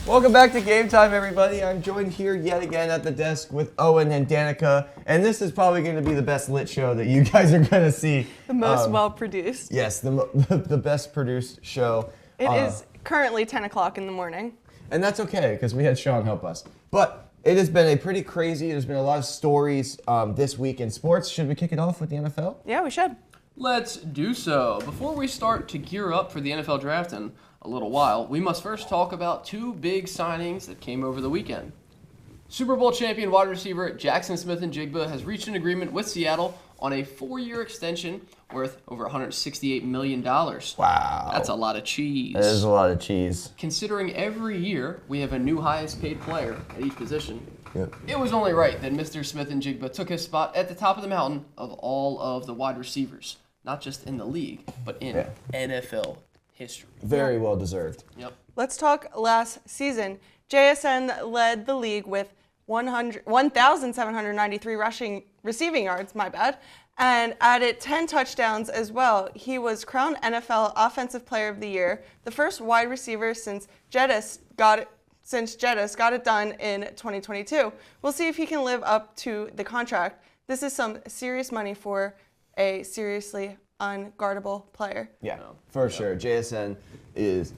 Welcome back to Game Time, everybody. I'm joined here yet again at the desk with Owen and Danica, and this is probably going to be the best lit show that you guys are going to see. The most well-produced. Yes, the best produced show. It is currently 10 o'clock in the morning. And that's okay, because we had Sean help us. But it has been a pretty crazy, there's been a lot of stories this week in sports. Should we kick it off with the NFL? Yeah, we should. Let's do so. Before we start to gear up for the NFL draft in a little while, we must first talk about two big signings that came over the weekend. Super Bowl champion wide receiver Jackson Smith-Njigba has reached an agreement with Seattle on a 4-year extension worth over $168 million. Wow. That's a lot of cheese. That is a lot of cheese. Considering every year we have a new highest paid player at each position, Yep. it was only right that Mr. Smith-Njigba took his spot at the top of the mountain of all of the wide receivers, not just in the league, but in NFL history. Very well deserved. Yep. Let's talk last season. JSN led the league with 1,793 receiving yards, and added 10 touchdowns as well. He was crowned NFL Offensive Player of the Year, the first wide receiver since Jettis got it done in 2022. We'll see if he can live up to the contract. This is some serious money for a seriously unguardable player. Yeah, for sure. JSN is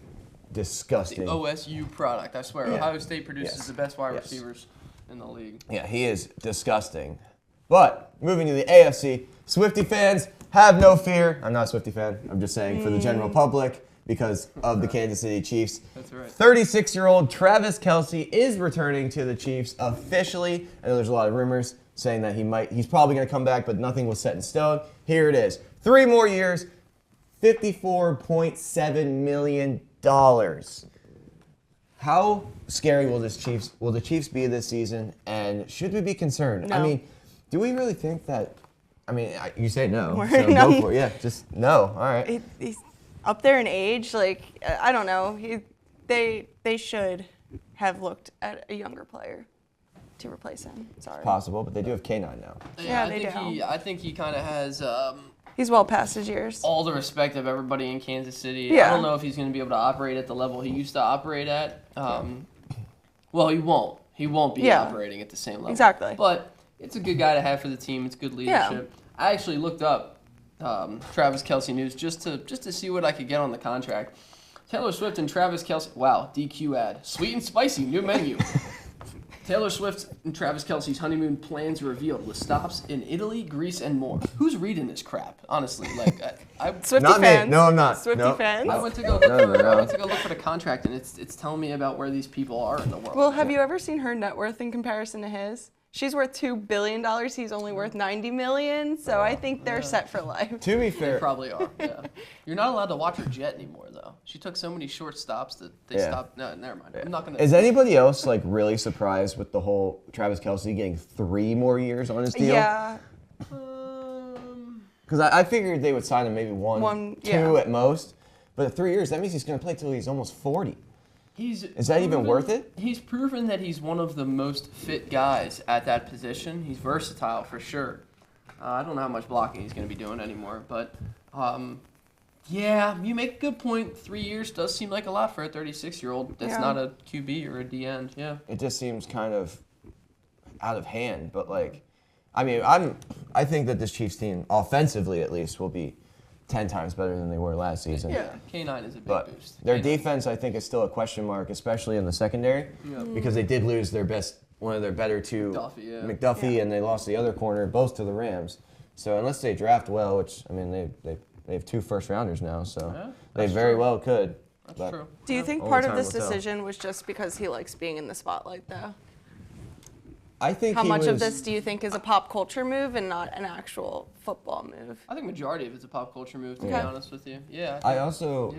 disgusting. The OSU product, I swear. Yeah. Ohio State produces Yes. the best wide Yes. receivers in the league. Yeah, he is disgusting. But moving to the AFC, Swiftie fans, have no fear. I'm not a Swiftie fan. I'm just saying for the general public because of the Kansas City Chiefs. That's right. 36-year-old Travis Kelce is returning to the Chiefs officially. I know there's a lot of rumors saying that he's probably going to come back, but nothing was set in stone. Here it is. 3 more years, $54.7 million. How scary will the Chiefs be this season, and should we be concerned? No. I mean, do we really think that? I mean, you say no, We're so no. go for it. Yeah, just no. All right. He's up there in age. Like, I don't know. They should have looked at a younger player to replace him. Sorry. Possible, but they do have K9 now. Yeah, they do. I think he kind of has He's well past his years. all the respect of everybody in Kansas City. Yeah. I don't know if he's going to be able to operate at the level he used to operate at. Well, he won't. He won't be operating at the same level. Exactly. But it's a good guy to have for the team. It's good leadership. I actually looked up Travis Kelce news just to see what I could get on the contract. Taylor Swift and Travis Kelce. Wow, DQ ad. Sweet and spicy, new menu. Taylor Swift and Travis Kelce's honeymoon plans revealed with stops in Italy, Greece, and more. Who's reading this crap? Honestly, like Swiftie Not me. fans. No, I'm not. Swiftie Nope. fans. I went to go look for the contract, and it's telling me about where these people are in the world. Well, have you ever seen her net worth in comparison to his? She's worth $2 billion. He's only worth $90 million. So I think they're set for life. To be They fair, probably are. Yeah. You're not allowed to watch her jet anymore, though. She took so many short stops that they stopped. No, never mind. I'm not gonna. is anybody else like really surprised with the whole Travis Kelce getting 3 more years on his deal? Yeah. Because I figured they would sign him maybe one, 2 at most. But at 3 years, that means he's going to play till he's almost 40. Is that even worth it? He's proven that he's one of the most fit guys at that position. He's versatile for sure. I don't know how much blocking he's going to be doing anymore, but yeah, you make a good point. 3 years does seem like a lot for a 36-year-old. That's not a QB or a D end. Yeah. It just seems kind of out of hand. But like, I mean, I think that this Chiefs team, offensively at least, will be 10 times better than they were last season. Yeah, K9 is a big But boost. their K9. defense, I think, is still a question mark, especially in the secondary, because they did lose one of their better two, McDuffie, and they lost the other corner, both to the Rams. So unless they draft well, which I mean, they have 2 first-rounders now, so they very well could. That's true. Do you think Only part of time this will tell. decision was just because he likes being in the spotlight, though? I think How much of this do you think is a pop culture move and not an actual football move? I think majority of it's a pop culture move, to be Okay. honest with you. Yeah. I also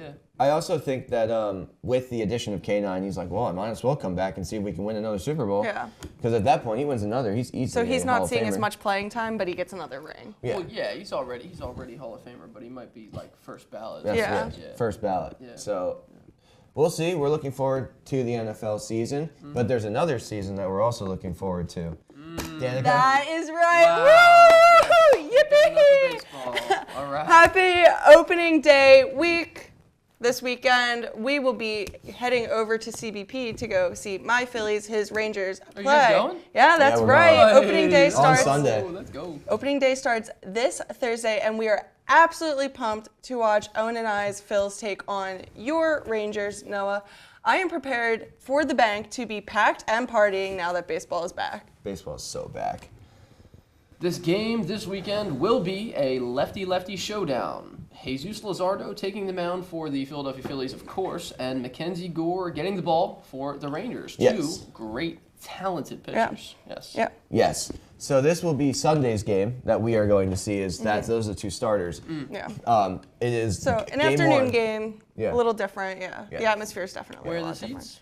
think that with the addition of K9, he's like, well, I might as well come back and see if we can win another Super Bowl. Yeah. Because at that point, he wins another. He's easy. So he's not seeing as much playing time, but he gets another ring. Yeah. Well, yeah, he's already Hall of Famer, but he might be like first ballot. That's Yeah. First ballot. Yeah. So we'll see. We're looking forward to the NFL season, but there's another season that we're also looking forward to. Danica? That is right. Wow. Woo! Yippee! Baseball. All right. Happy opening day week. This weekend, we will be heading over to CBP to go see my Phillies, his Rangers play. Are you guys going? Yeah, that's we're right. going. Opening day On starts Sunday. Oh, let's go. Opening day starts this Thursday, and we are absolutely pumped to watch Owen and I's Phils take on your Rangers, Noah. I am prepared for the bank to be packed and partying now that baseball is back. Baseball is so back. This game this weekend will be a lefty-lefty showdown. Jesus Luzardo taking the mound for the Philadelphia Phillies, of course, and Mackenzie Gore getting the ball for the Rangers. Yes. 2 great, talented pitchers. Yeah. Yes. Yeah. Yes. So this will be Sunday's game that we are going to see. Those are the 2 starters. Yeah. It is So an game afternoon 1. game, Yeah. a little different. Yeah. Yeah. The atmosphere is definitely Where a are the lot different. seats?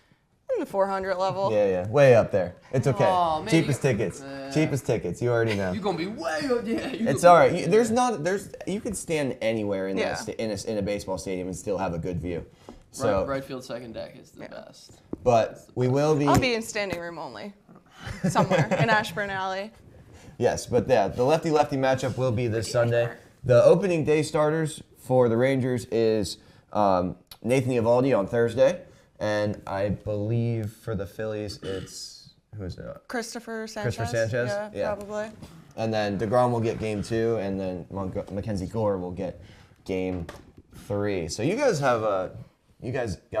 In the 400 level. Yeah, way up there. It's okay. Aw, man, Cheapest tickets. Yeah. Cheapest tickets. You already know. You're going to be way up there. It's all right. You can stand anywhere in Yeah. in a baseball stadium and still have a good view. So, Right field second deck is the best. but we will be. I'll be in standing room only, somewhere in Ashburn Alley. Yes, but yeah, the lefty-lefty matchup will be this Sunday. The opening day starters for the Rangers is Nathan Eovaldi on Thursday, and I believe for the Phillies it's who is it? Christopher Sanchez. Yeah. Probably. And then DeGrom will get game 2, and then Mackenzie Gore will get game 3. So you guys got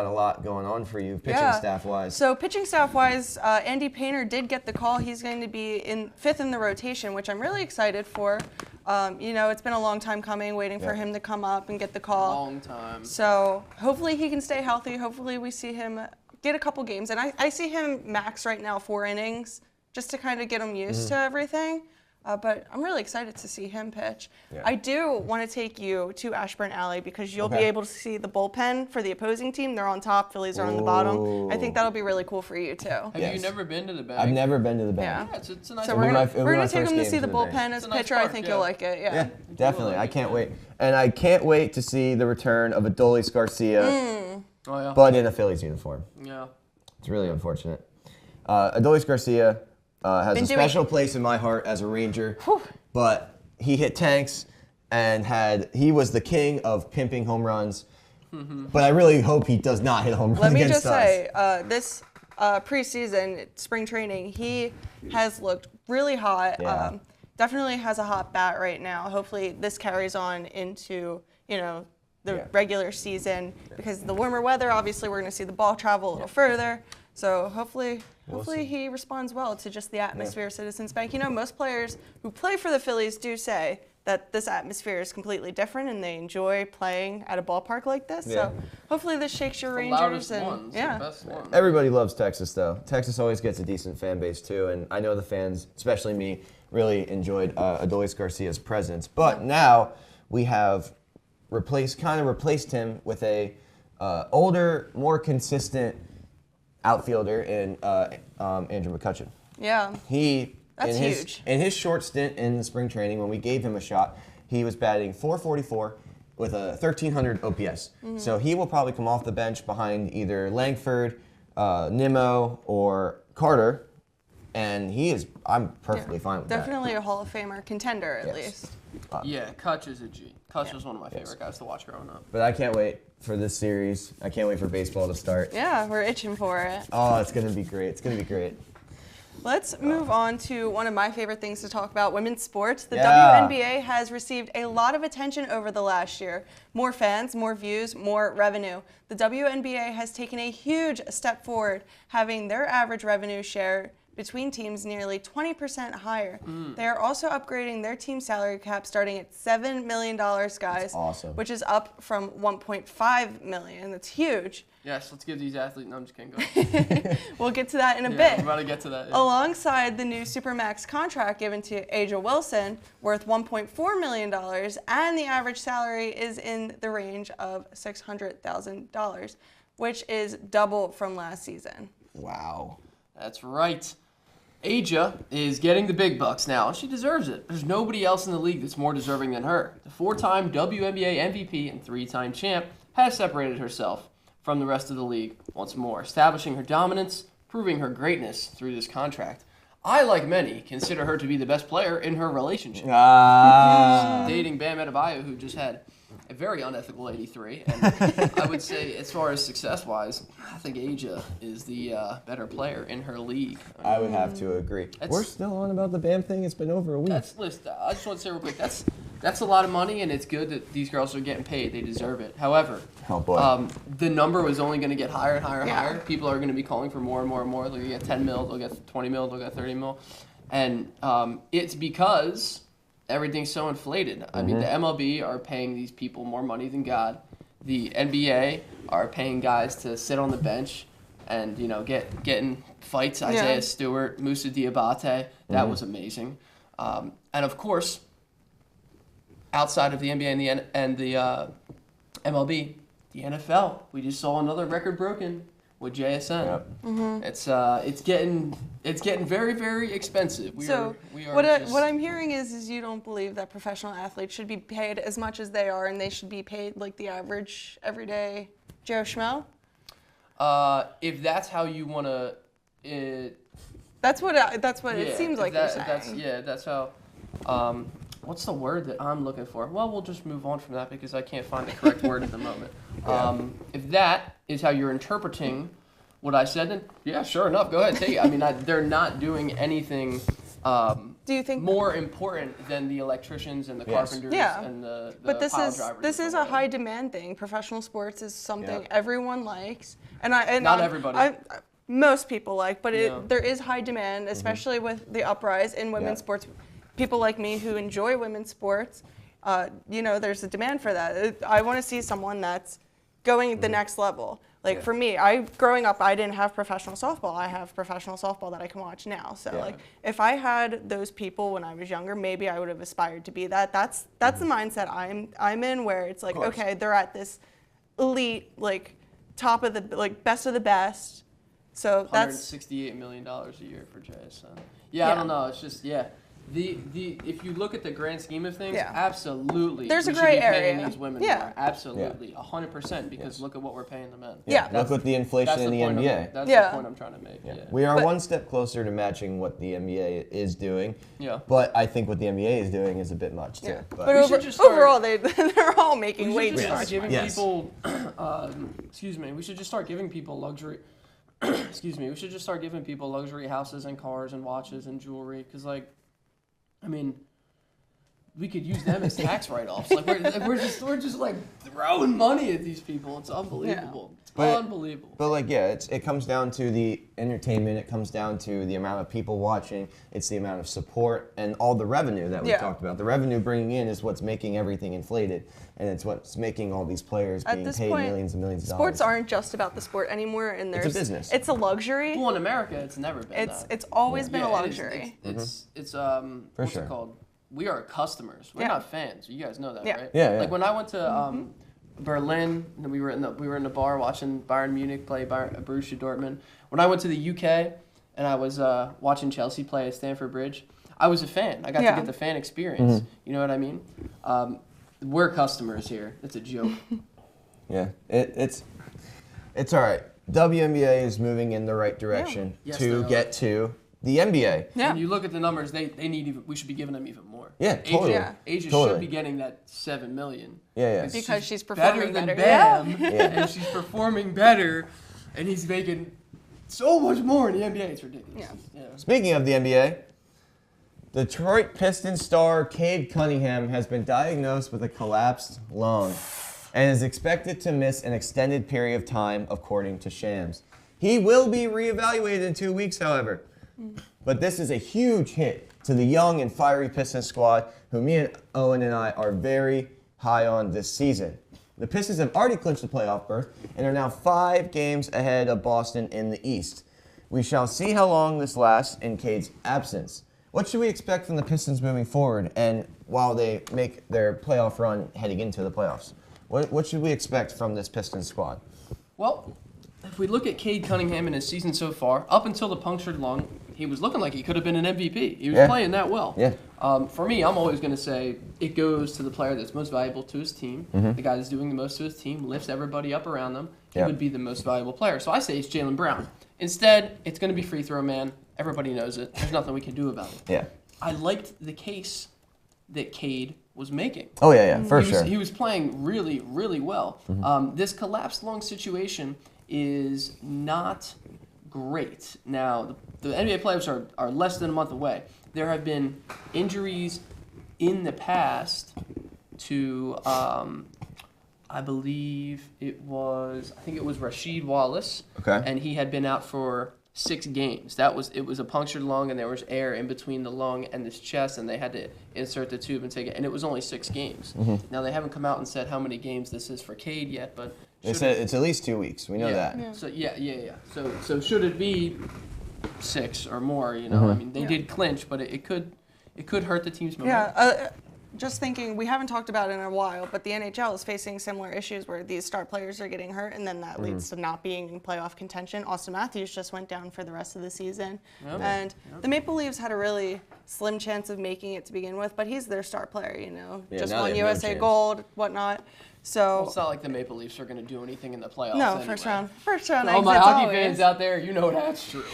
a lot going on for you pitching staff-wise. So pitching staff-wise, Andy Painter did get the call. He's going to be in 5th in the rotation, which I'm really excited for. It's been a long time coming, waiting for him to come up and get the call. Long time. So hopefully he can stay healthy. Hopefully we see him get a couple games. And I see him max right now 4 innings just to kind of get him used to everything. But I'm really excited to see him pitch. Yeah. I do want to take you to Ashburn Alley because you'll be able to see the bullpen for the opposing team. They're on top. Phillies are on the bottom. I think that'll be really cool for you, too. Have you never been to the bank? I've never been to the Yeah. bank. Yeah, it's a nice So park. we're going to take first him to game see the to the bank. bullpen as It's a a nice pitcher. I park, think yeah. you'll like it. Yeah, definitely. I can't wait. And I can't wait to see the return of Adolis Garcia, Oh, yeah. but in a Phillies uniform. Yeah. It's really unfortunate. Adolis Garcia has Been a doing- special place in my heart as a Ranger, but he hit tanks and he was the king of pimping home runs. But I really hope he does not hit a home run Let me against just us. say, this preseason, spring training, he has looked really hot. Yeah. Definitely has a hot bat right now. Hopefully this carries on into, the regular season because the warmer weather, obviously we're going to see the ball travel a little further. So hopefully he responds well to just the atmosphere of Citizens Bank. Most players who play for the Phillies do say that this atmosphere is completely different and they enjoy playing at a ballpark like this. Yeah. So hopefully this shakes your The Rangers. loudest And ones, yeah. the best ones. Everybody loves Texas, though. Texas always gets a decent fan base, too, and I know the fans, especially me, really enjoyed Adolis Garcia's presence. But now we have replaced him with a older, more consistent outfielder in Andrew McCutchen. Yeah. That's huge. In his short stint in spring training, when we gave him a shot, he was batting .444 with a 1,300 OPS. So he will probably come off the bench behind either Langford, Nimmo, or Carter, and I'm perfectly fine with Definitely a Hall of Famer contender at Yes. least. Yeah, Kutch is a G. Kutch was one of my favorite guys to watch growing up. But I can't wait for this series. I can't wait for baseball to start. Yeah, we're itching for it. Oh, it's going to be great. It's going to be great. Let's move on to one of my favorite things to talk about, women's sports. The Yeah. WNBA has received a lot of attention over the last year. More fans, more views, more revenue. The WNBA has taken a huge step forward, having their average revenue share between teams nearly 20% higher. They are also upgrading their team salary cap starting at $7 million, guys. That's awesome. Which is up from $1.5 million. That's huge. Yes, let's give these athletes. No, I'm just kidding. Go. We'll get to that in a Yeah, bit. we're about to get to that. Yeah. Alongside the new Supermax contract given to Aja Wilson, worth $1.4 million, and the average salary is in the range of $600,000, which is double from last season. Wow. That's right. Aja is getting the big bucks now. She deserves it. There's nobody else in the league that's more deserving than her. The 4-time WNBA MVP and 3-time champ has separated herself from the rest of the league once more, establishing her dominance, proving her greatness through this contract. I, like many, consider her to be the best player in her relationship. Ah. She's dating Bam Adebayo, who just had a very unethical 83. And I would say, as far as success-wise, I think Asia is the better player in her league. I would have to agree. We're still on about the Bam thing. It's been over a week. I just want to say real quick, that's a lot of money, and it's good that these girls are getting paid. They deserve it. However, the number was only going to get higher and higher and higher. People are going to be calling for more and more and more. They'll get 10 mil, they'll get 20 mil, they'll get 30 mil. And it's because everything's so inflated. I mean, the MLB are paying these people more money than God. The NBA are paying guys to sit on the bench and, getting fights. Isaiah Stewart, Moussa Diabate. That was amazing. And, of course, outside of the NBA and the MLB, the NFL. We just saw another record broken with JSN. Yep. It's getting very, very expensive. What I'm hearing is you don't believe that professional athletes should be paid as much as they are, and they should be paid like the average everyday Joe Schmo. If that's how you want to. That's what it seems like you're saying. That's how. What's the word that I'm looking for? Well, we'll just move on from that because I can't find the correct word at the moment. If that is how you're interpreting what I said, then yeah, sure enough, go ahead, take it. I mean, they're not doing anything do you think more important than the electricians and the carpenters and the But this drivers. This is a high demand thing. Professional sports is something everyone likes, and not everybody. Most people like, but there is high demand, especially with the uprise in women's sports. People like me who enjoy women's sports, there's a demand for that. I want to see someone that's going the next level. Like for me, growing up, I didn't have professional softball. I have professional softball that I can watch now. So if I had those people when I was younger, maybe I would have aspired to be that. That's the mindset I'm in, where it's like, okay, they're at this elite, like top of the, like best of the best. So that's $168 million a year for JSN. I don't know. It's just if you look at the grand scheme of things, absolutely, there's we a gray should be paying area. these women more. Absolutely, 100%. Because look at what we're paying the men. Look at the inflation in the NBA. That's the point I'm trying to make. We are one step closer to matching what the NBA is doing. But I think what the NBA is doing is a bit much too. But overall, they're all making way too much. People, excuse me. We should just start giving people luxury. Excuse me. We should just start giving people luxury houses and cars and watches and jewelry. Because we could use them as tax write-offs. Like we're just like throwing money at these people. It's unbelievable. Unbelievable. But it comes down to the entertainment. It comes down to the amount of people watching. It's the amount of support and all the revenue that we talked about. The revenue bringing in is what's making everything inflated, and it's what's making all these players being paid millions and millions of dollars. Sports aren't just about the sport anymore, and it's a business. It's a luxury. Well, in America, it's never been. It's always been a luxury. It's what's it called? We are customers. We're not fans. You guys know that, right? Yeah. Like when I went to Berlin, and we were in the bar watching Bayern Munich play Borussia Dortmund. When I went to the UK and I was watching Chelsea play at Stamford Bridge, I was a fan. I got to get the fan experience. You know what I mean? We're customers here. It's a joke. It's all right. WNBA is moving in the right direction to get to the NBA. When you look at the numbers, they need we should be giving them even more. Asia should be getting that $7 million. Because she's performing better. Than Bam, and she's performing better, and he's making so much more in the NBA. It's ridiculous. Speaking of the NBA, Detroit Pistons star Cade Cunningham has been diagnosed with a collapsed lung and is expected to miss an extended period of time, according to Shams. He will be reevaluated in 2 weeks, however. But this is a huge hit to the young and fiery Pistons squad, who me and Owen and I are very high on this season. The Pistons have already clinched the playoff berth and are now 5 games ahead of Boston in the East. We shall see how long this lasts in Cade's absence. What should we expect from the Pistons moving forward, and while they make their playoff run heading into the playoffs? What should we expect from this Pistons squad? Well, if we look at Cade Cunningham in his season so far, up until the punctured lung, he was looking like he could have been an MVP. He was playing that well. For me, I'm always going to say it goes to the player that's most valuable to his team. The guy that's doing the most to his team, lifts everybody up around them. He would be the most valuable player. So I say it's Jaylen Brown. Instead, it's going to be free throw man. Everybody knows it. There's nothing we can do about it. Yeah. I liked the case that Cade was making. Oh, yeah, for sure. He was playing really, really well. This collapsed lung situation is not great. Now, the NBA playoffs are less than a month away. There have been injuries in the past to, I think it was Rasheed Wallace. Okay. And he had been out for 6 games. It was a punctured lung, and there was air in between the lung and his chest, and they had to insert the tube and take it. And it was only 6 games. Now they haven't come out and said how many games this is for Cade yet, but they said it's at least 2 weeks. We know that. Yeah. So So should it be 6 or more? You know, I mean, they did clinch, but it could hurt the team's momentum. Yeah. Just thinking, we haven't talked about it in a while, but the NHL is facing similar issues where these star players are getting hurt, and then that leads to not being in playoff contention. Austin Matthews just went down for the rest of the season. And the Maple Leafs had a really slim chance of making it to begin with, but he's their star player, you know. Just won USA Gold, whatnot. So Well, it's not like the Maple Leafs are going to do anything in the playoffs. no, anyway. first round. All my hockey always. fans out there, you know that's true.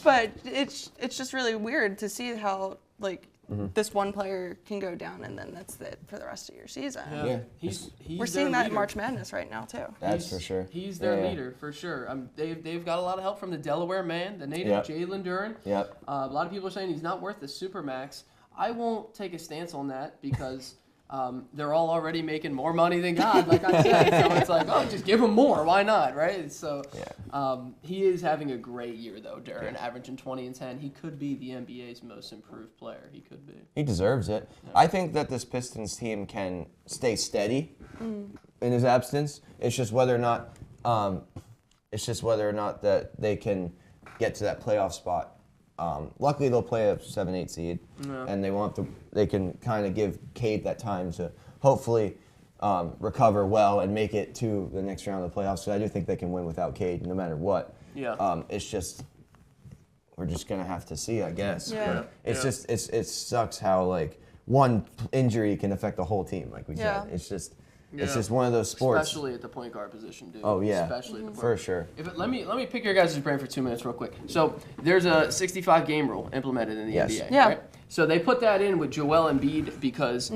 But it's just really weird to see how this one player can go down, and then that's it for the rest of your season. Yeah. He's We're seeing that in March Madness right now too. That's for sure. He's their leader for sure. They've got a lot of help from the Delaware man, the native Jalen Duren. Yep. A lot of people are saying he's not worth the supermax. I won't take a stance on that because they're all already making more money than God, like I said. So it's like, oh, just give him more. Why not, right? So he is having a great year, though, Duren, averaging 20 and 10. He could be the NBA's most improved player. He could be. He deserves it. Yeah. I think that this Pistons team can stay steady in his absence. It's just whether or not that they can get to that playoff spot. Luckily, they'll play a 7-8 seed, and they can kind of give Cade that time to hopefully recover well and make it to the next round of the playoffs. So I do think they can win without Cade, no matter what. Yeah. It's just we're just gonna have to see, I guess. Yeah. It's just it sucks how one injury can affect the whole team, like we said. It's just one of those sports. Especially at the point guard position, dude. Oh, yeah. Especially at the point For sure. Let me pick your guys' brain for 2 minutes real quick. So there's a 65-game rule implemented in the NBA. Yeah. Right? So they put that in with Joel Embiid because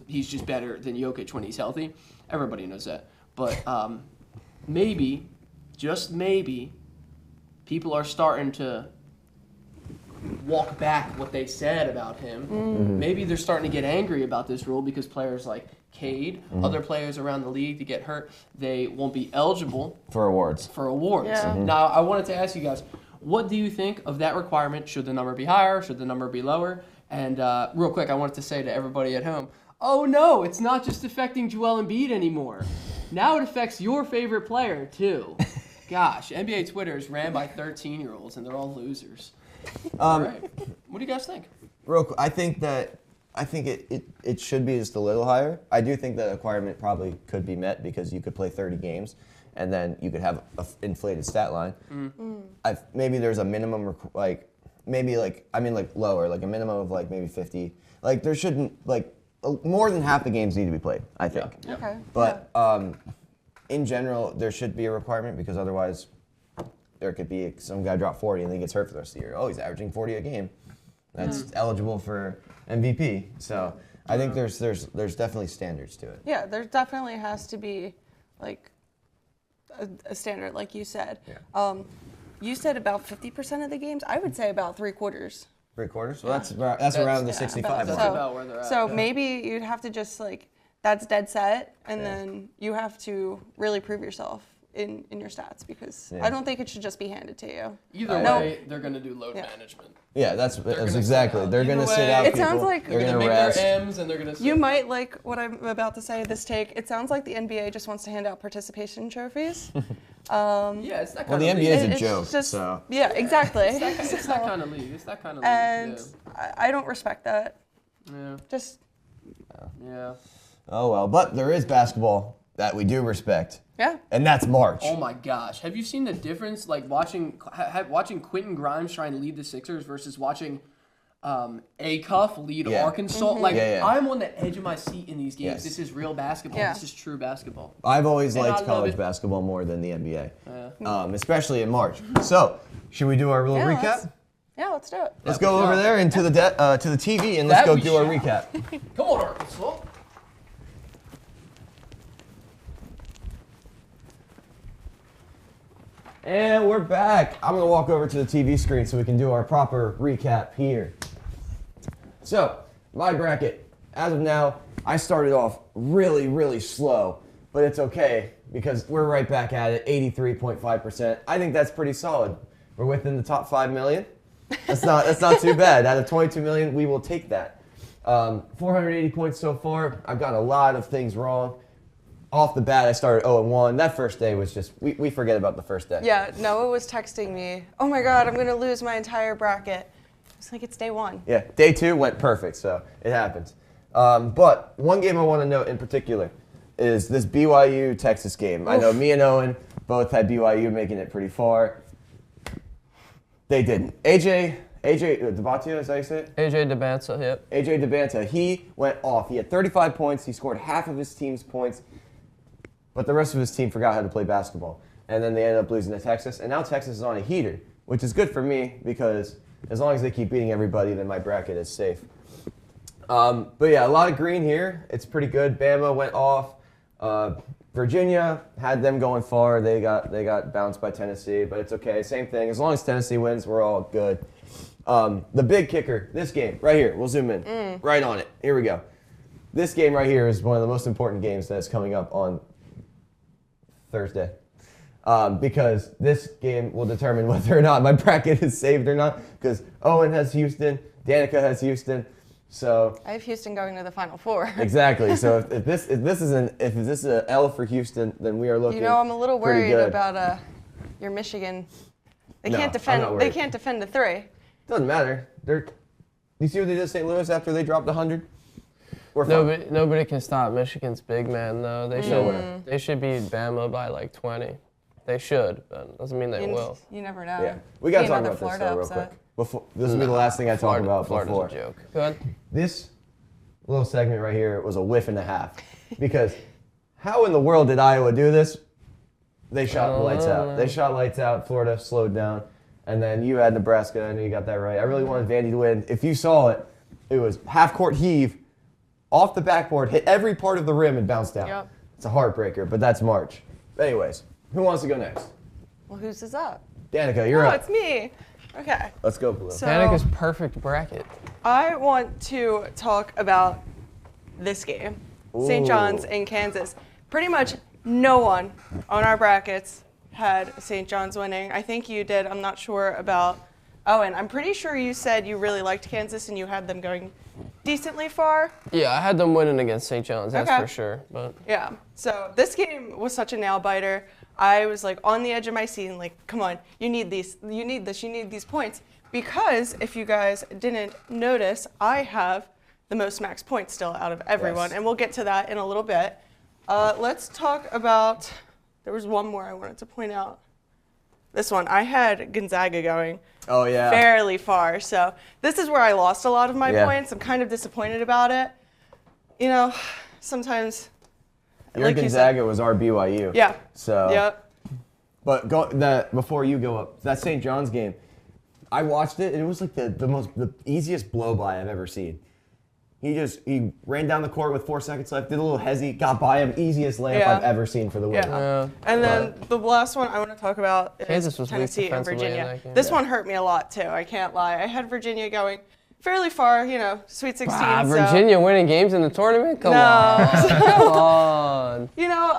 he's just better than Jokic when he's healthy. Everybody knows that. But maybe, just maybe, people are starting to walk back what they said about him. Maybe they're starting to get angry about this rule because players like Cade, other players around the league that get hurt, they won't be eligible For awards. Yeah. Now, I wanted to ask you guys, what do you think of that requirement? Should the number be higher? Should the number be lower? And real quick, I wanted to say to everybody at home, oh no, it's not just affecting Joel Embiid anymore. Now it affects your favorite player too. Gosh, NBA Twitter is ran by 13-year-olds and they're all losers. All right. What do you guys think? Real quick, I think it should be just a little higher. I do think the requirement probably could be met because you could play 30 games and then you could have an inflated stat line. Maybe there's a minimum, lower, like a minimum of maybe 50. There shouldn't, more than half the games need to be played, I think. Yeah. Okay. But in general, there should be a requirement because otherwise there could be some guy drop 40 and then gets hurt for the rest of the year. Oh, he's averaging 40 a game. That's eligible for MVP. So I think there's definitely standards to it. Yeah, there definitely has to be a standard, like you said. Yeah. You said about 50% of the games. I would say about 3/4. 3/4? Well, that's around the 65 That's mark. about where they're at. So maybe you'd have to just that's dead set, and then you have to really prove yourself in your stats because I don't think it should just be handed to you. Either way, they're going to do load management. Yeah, that's exactly. They're going to Either sit way, out It people. sounds like they're They're going going to to make rest. their M's and they're going to. You might like what I'm about to say, this take. It sounds like the NBA just wants to hand out participation trophies. Yeah, it's that kind Well, of the league. NBA is a It's joke, just- so. Yeah, exactly. It's that kind of league. It's that kind of league. And I don't respect that. Yeah. Just Yeah. Oh, well. But there is basketball that we do respect, yeah. and that's March. Oh my gosh, have you seen the difference? Watching Quentin Grimes trying to lead the Sixers versus watching Acuff lead Arkansas. I'm on the edge of my seat in these games. Yes. This is real basketball. Yeah. This is true basketball. I've always And I liked love college it. basketball more than the NBA, especially in March. So, should we do our little recap? Yeah, let's do it. Let's go over there into the to the TV and let's go do our recap. Come on, Arkansas. And we're back. I'm going to walk over to the TV screen so we can do our proper recap here. So, my bracket. As of now, I started off really, really slow, but it's okay because we're right back at it, 83.5%. I think that's pretty solid. We're within the top 5 million. That's not too bad. Out of 22 million, we will take that. 480 points so far. I've got a lot of things wrong. Off the bat, I started 0-1. That first day was just, we forget about the first day. Yeah, Noah was texting me, oh my God, I'm going to lose my entire bracket. I was like, it's day 1. Yeah, day 2 went perfect, so it happens. But one game I want to note in particular is this BYU-Texas game. Oof. I know me and Owen both had BYU making it pretty far. They didn't. AJ Debatia, is that how you say it? AJ Debanta, yep. AJ Debanta, he went off. He had 35 points. He scored half of his team's points. But the rest of his team forgot how to play basketball. And then they ended up losing to Texas. And now Texas is on a heater, which is good for me because as long as they keep beating everybody, then my bracket is safe. But yeah, a lot of green here. It's pretty good. Bama went off. Virginia had them going far. They got bounced by Tennessee, but it's okay. Same thing. As long as Tennessee wins, we're all good. The big kicker, this game right here. We'll zoom in. Right on it. Here we go. This game right here is one of the most important games that's coming up on Thursday. Because this game will determine whether or not my bracket is saved or not. Because Owen has Houston, Danica has Houston. So I have Houston going to the Final Four. Exactly. So if this is an L for Houston, then we are looking. I'm a little worried about your Michigan. They can't defend. They can't defend the 3. Doesn't matter. You see what they did to St. Louis after they dropped 100? Nobody can stop Michigan's big man though. They should beat Bama by like 20. They should, but doesn't mean they will. You never know. Yeah, we got to talk about this though, real quick. This will be the last thing I talk about before. Florida's a joke. Go ahead. This little segment right here was a whiff and a half. Because how in the world did Iowa do this? They shot lights out. They shot lights out. Florida slowed down. And then you had Nebraska. I know you got that right. I really wanted Vandy to win. If you saw it, it was half-court heave, off the backboard, hit every part of the rim and bounced down. Yep. It's a heartbreaker, but that's March. Anyways, who wants to go next? Well, whose is up? Danica, you're up. Oh, it's me. Okay. Let's go, Blue. So, Danica's perfect bracket. I want to talk about this game. St. John's in Kansas. Pretty much no one on our brackets had St. John's winning. I think you did. I'm not sure about Owen. I'm pretty sure you said you really liked Kansas and you had them going decently far. Yeah, I had them winning against St. John's, that's for sure. But yeah, so this game was such a nail-biter. I was like on the edge of my seat and like, come on, you need these, you need this, you need these points. Because if you guys didn't notice, I have the most max points still out of everyone, and we'll get to that in a little bit. Let's talk about, there was one more I wanted to point out. This one, I had Gonzaga going fairly far. So this is where I lost a lot of my points. I'm kind of disappointed about it. You know, sometimes. Your like Gonzaga was our BYU. Yeah. So. Yep. But before you go up, that St. John's game, I watched it and it was like the easiest blow by I've ever seen. He ran down the court with 4 seconds left, did a little hezzy, got by him, easiest layup I've ever seen for the win. Yeah. And then the last one I want to talk about is Tennessee and Virginia. This one hurt me a lot too, I can't lie. I had Virginia going fairly far, you know, Sweet 16. Wow, Virginia winning games in the tournament? Come on. Come on. You know,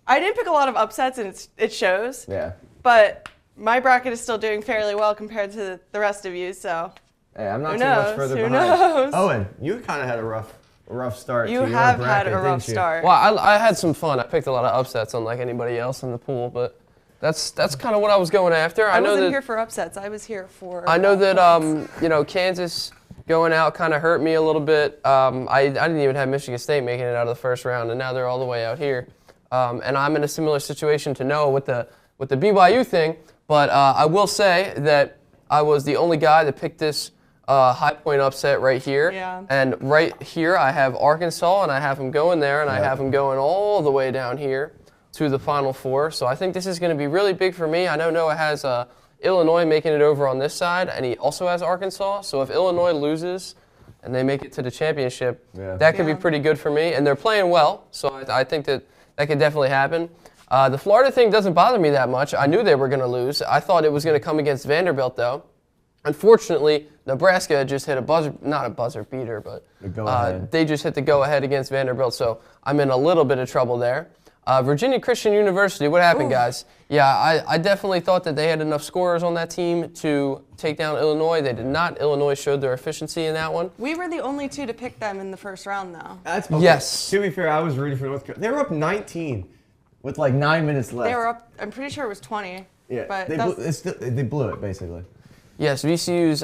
I didn't pick a lot of upsets and it shows. Yeah. But my bracket is still doing fairly well compared to the rest of you, so. Hey, I'm not too much further behind. Knows? Owen, you kind of had a rough start. You to your have bracket, had a rough start. Well, I had some fun. I picked a lot of upsets unlike anybody else in the pool, but that's kind of what I was going after. I wasn't here for upsets. I was here for. I know that you know, Kansas going out kind of hurt me a little bit. I didn't even have Michigan State making it out of the first round, and now they're all the way out here. And I'm in a similar situation to Noah with the BYU thing. But I will say that I was the only guy that picked this high point upset right here. Yeah. And right here I have Arkansas, and I have them going there, and I have them going all the way down here to the Final Four. So I think this is going to be really big for me. I know Noah has Illinois making it over on this side, and he also has Arkansas. So if Illinois loses and they make it to the championship, that could be pretty good for me. And they're playing well, so I think that could definitely happen. The Florida thing doesn't bother me that much. I knew they were going to lose. I thought it was going to come against Vanderbilt, though. Unfortunately, Nebraska just hit not a buzzer beater, but they just hit the go-ahead against Vanderbilt, so I'm in a little bit of trouble there. Virginia Christian University, what happened, guys? Yeah, I definitely thought that they had enough scorers on that team to take down Illinois. They did not. Illinois showed their efficiency in that one. We were the only two to pick them in the first round, though. That's okay. Yes. To be fair, I was rooting for North Carolina. They were up 19 with like 9 minutes left. They were up, I'm pretty sure it was 20. Yeah, But they blew it, basically. Yes, VCU's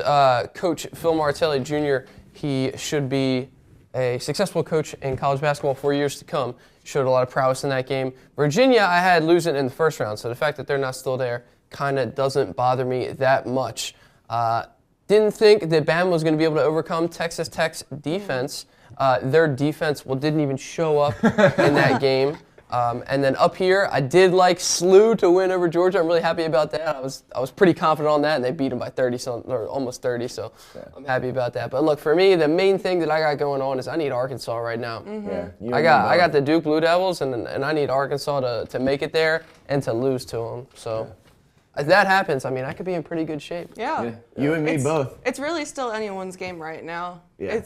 coach, Phil Martelli Jr., he should be a successful coach in college basketball for years to come. Showed a lot of prowess in that game. Virginia, I had losing in the first round, so the fact that they're not still there kind of doesn't bother me that much. Didn't think that Bama was going to be able to overcome Texas Tech's defense. Their defense didn't even show up in that game. And then up here, I did like SLU to win over Georgia. I'm really happy about that. I was pretty confident on that, and they beat them by 30, or almost 30, so I'm happy about that. But look, for me, the main thing that I got going on is I need Arkansas right now. Mm-hmm. I got the Duke Blue Devils, and I need Arkansas to make it there and to lose to them. So if that happens, I mean, I could be in pretty good shape. Yeah. You and me both. It's really still anyone's game right now. Yeah.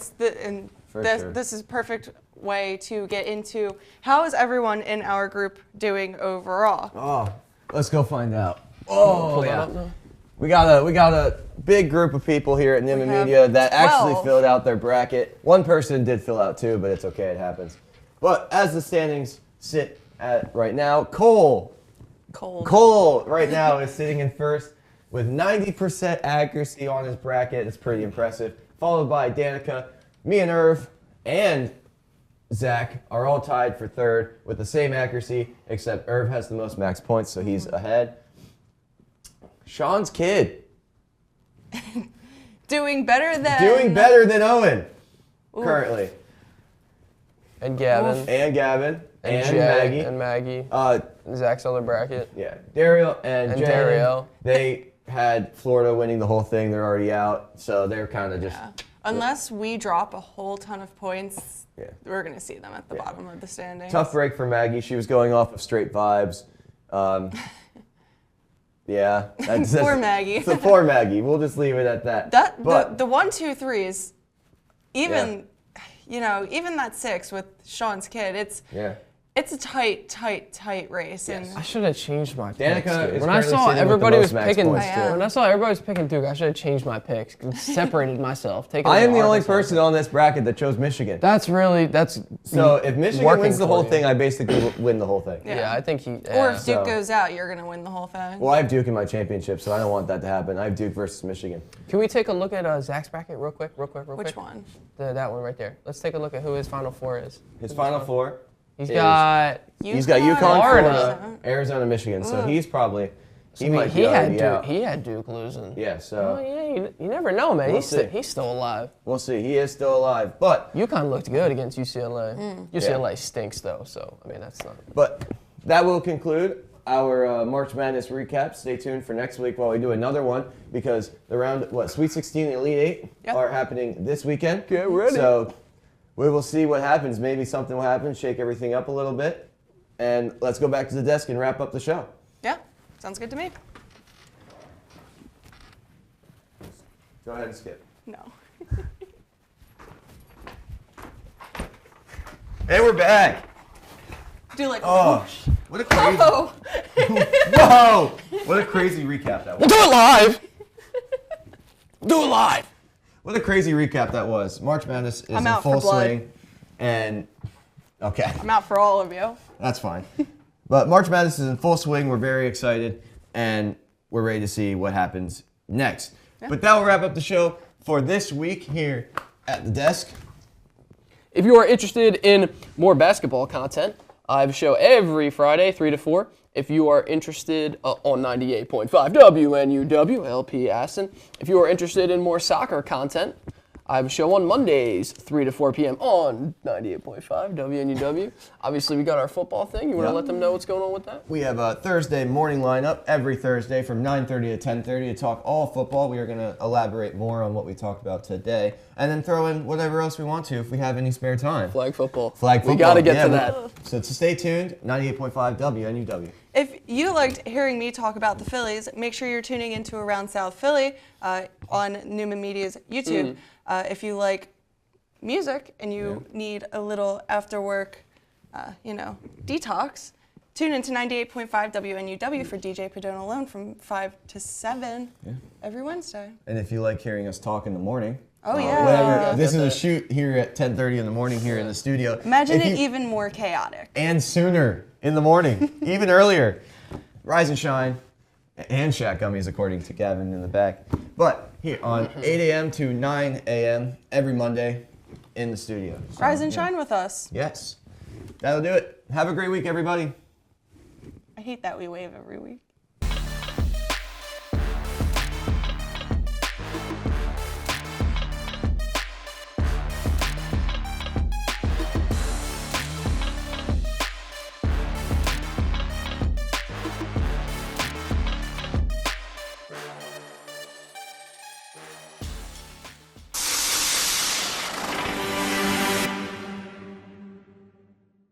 This is perfect way to get into how is everyone in our group doing overall. Oh, let's go find out. Oh, yeah. We got a big group of people here at Neumann Media that actually filled out their bracket. One person did fill out two, but it's okay, it happens. But as the standings sit at right now, Cole right now is sitting in first with 90% accuracy on his bracket. It's pretty impressive. Followed by Danica, me and Irv, and Zach are all tied for third with the same accuracy, except Irv has the most max points, so he's ahead. Sean's kid. Doing better than Owen, currently. And Gavin. And Maggie. Zach's other bracket. Yeah. Daryl and Jen, Daryl. They had Florida winning the whole thing. They're already out, so they're kind of just... Unless we drop a whole ton of points, we're going to see them at the bottom of the standings. Tough break for Maggie. She was going off of straight vibes. That's Poor Maggie. So poor Maggie. We'll just leave it at that. The 1, 2, 3s, even that 6 with Sean's kid, it's a tight race. Yes. And I should have changed my Danica picks. is When I saw currently everybody was sitting with the picking, most max points, when I saw everybody was picking Duke, I should have changed my picks. Separated myself. I am the only person on this bracket that chose Michigan. So if Michigan wins the whole thing, I basically win the whole thing. Yeah, I think he. Or if Duke goes out, you're going to win the whole thing. Well, I have Duke in my championship, so I don't want that to happen. I have Duke versus Michigan. Can we take a look at Zach's bracket real quick? Which one? That one right there. Let's take a look at who his Final Four is. His Final Four. He's got UConn, Florida, Arizona, Michigan. So he's probably he had Duke losing. Yeah. So you never know, man. We'll He's still alive. We'll see. He is still alive, but UConn looked good against UCLA. UCLA stinks though, so I mean that's not. But that will conclude our March Madness recap. Stay tuned for next week while we do another one because the round Sweet 16 and Elite 8 are happening this weekend. Get ready. So we will see what happens. Maybe something will happen, shake everything up a little bit, and let's go back to the desk and wrap up the show. Yeah, sounds good to me. Go ahead and skip. No. Hey, we're back. Do like whoosh. What a crazy. Oh. Whoa! What a crazy recap that was. We'll do it live. Do it live. What a crazy recap that was. March Madness is in full swing, and okay. I'm out for all of you. That's fine. But March Madness is in full swing. We're very excited, and we're ready to see what happens next. Yeah. But that will wrap up the show for this week here at the desk. If you are interested in more basketball content, I have a show every Friday, 3 to 4. If you are interested on 98.5 WNUW, LP Aston. If you are interested in more soccer content, I have a show on Mondays, 3 to 4 p.m. on 98.5 WNUW. Obviously, we got our football thing. You want to let them know what's going on with that? We have a Thursday morning lineup every Thursday from 9:30 to 10:30 to talk all football. We are going to elaborate more on what we talked about today, and then throw in whatever else we want to if we have any spare time. Flag football. Flag football. We got to get to that. So stay tuned, 98.5 WNUW. If you liked hearing me talk about the Phillies, make sure you're tuning into Around South Philly on Neumann Media's YouTube. If you like music and you need a little after-work, detox, tune into 98.5 WNUW for DJ Padone Alone from 5 to 7 every Wednesday. And if you like hearing us talk in the morning, whatever. This is a shoot here at 10:30 in the morning here in the studio. Imagine it even more chaotic. And sooner in the morning, even earlier. Rise and shine, and Shaq Gummies, according to Gavin in the back. But here on 8 a.m. to 9 a.m. every Monday in the studio. So, Rise and shine with us. Yes. That'll do it. Have a great week, everybody. I hate that we wave every week.